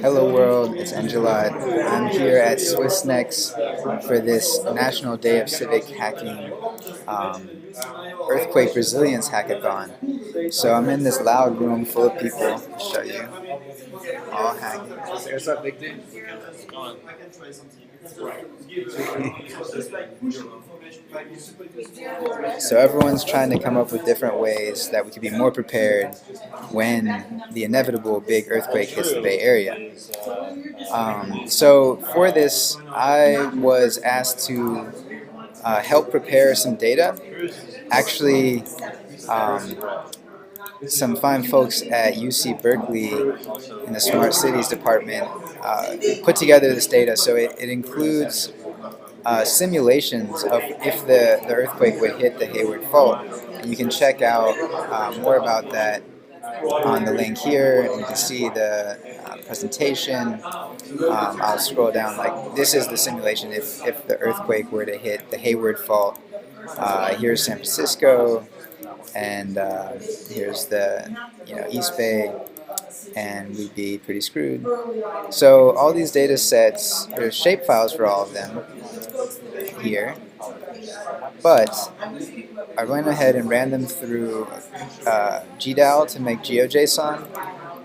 Hello world, it's Angelot. I'm here at SwissNex for this National Day of Civic Hacking um, Earthquake Resilience Hackathon. So I'm in this loud room full of people. I'll show you. All hacking. What's up, big dude? So everyone's trying to come up with different ways that we could be more prepared when the inevitable big earthquake hits the Bay Area. So for this, I was asked to help prepare some data. Actually, um, some fine folks at UC Berkeley in the Smart Cities department put together this data. So it includes simulations of if the earthquake would hit the Hayward Fault. And you can check out more about that on the link here, and you can see the presentation. I'll scroll down. Like, this is the simulation if the earthquake were to hit the Hayward Fault. Here's San Francisco, and here's the East Bay, and we'd be pretty screwed. So all these data sets, there's shapefiles for all of them here, but I went ahead and ran them through GDAL to make GeoJSON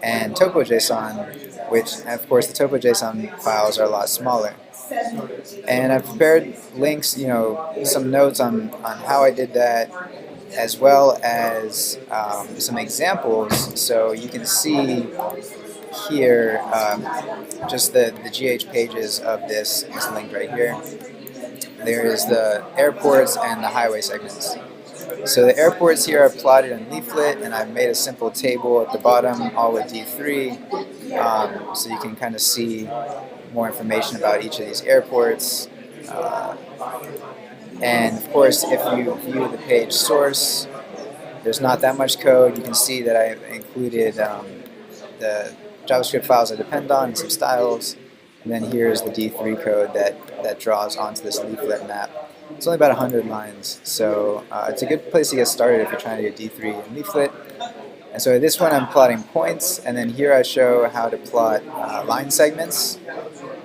and TopoJSON, which of course the TopoJSON files are a lot smaller. And I've prepared links, some notes on how I did that, as well as some examples. So you can see here just the GH pages of this link right here. There is the airports and the highway segments. So the airports here are plotted in leaflet, and I've made a simple table at the bottom, all with D3, so you can kind of see more information about each of these airports. And of course, if you view the page source, there's not that much code. You can see that I've included the JavaScript files I depend on and some styles. And then here's the D3 code that draws onto this leaflet map. It's only about 100 lines, so it's a good place to get started if you're trying to do D3 and leaflet. And so this one I'm plotting points, and then here I show how to plot line segments,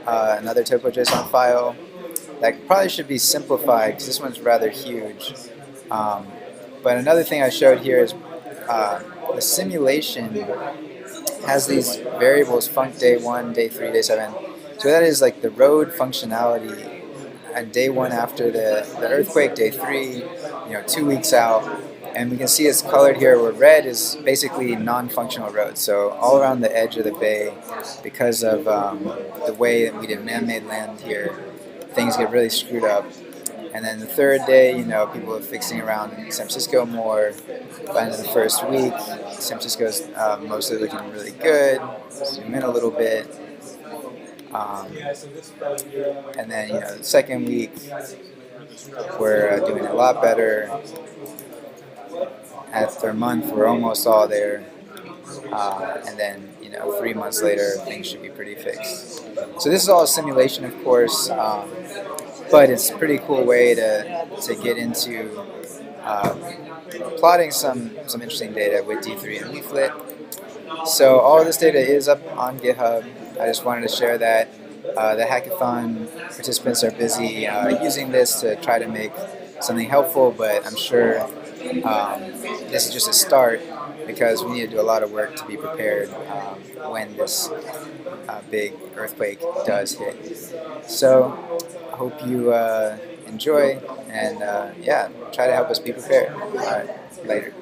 another TopoJSON file. That probably should be simplified because this one's rather huge. But another thing I showed here is the simulation has these variables, func day 1, day 3, day 7. So that is like the road functionality on day 1 after the earthquake, day 3, 2 weeks out. And we can see it's colored here where red is basically non-functional roads. So all around the edge of the bay, because of the way that we did man-made land here, things get really screwed up. And then the third day, people are fixing around in San Francisco more. By the end of the first week, San Francisco's mostly looking really good. Zoom in a little bit. And then, the second week, we're doing a lot better. After a month, we're almost all there. And then, 3 months later, things should be pretty fixed. So this is all a simulation, of course, but it's a pretty cool way to get into plotting some interesting data with D3 and leaflet. So all of this data is up on GitHub. I just wanted to share that. The hackathon participants are busy using this to try to make something helpful, but I'm sure this is just a start because we need to do a lot of work to be prepared when this big earthquake does hit. So I hope you enjoy, and try to help us be prepared. All right, later.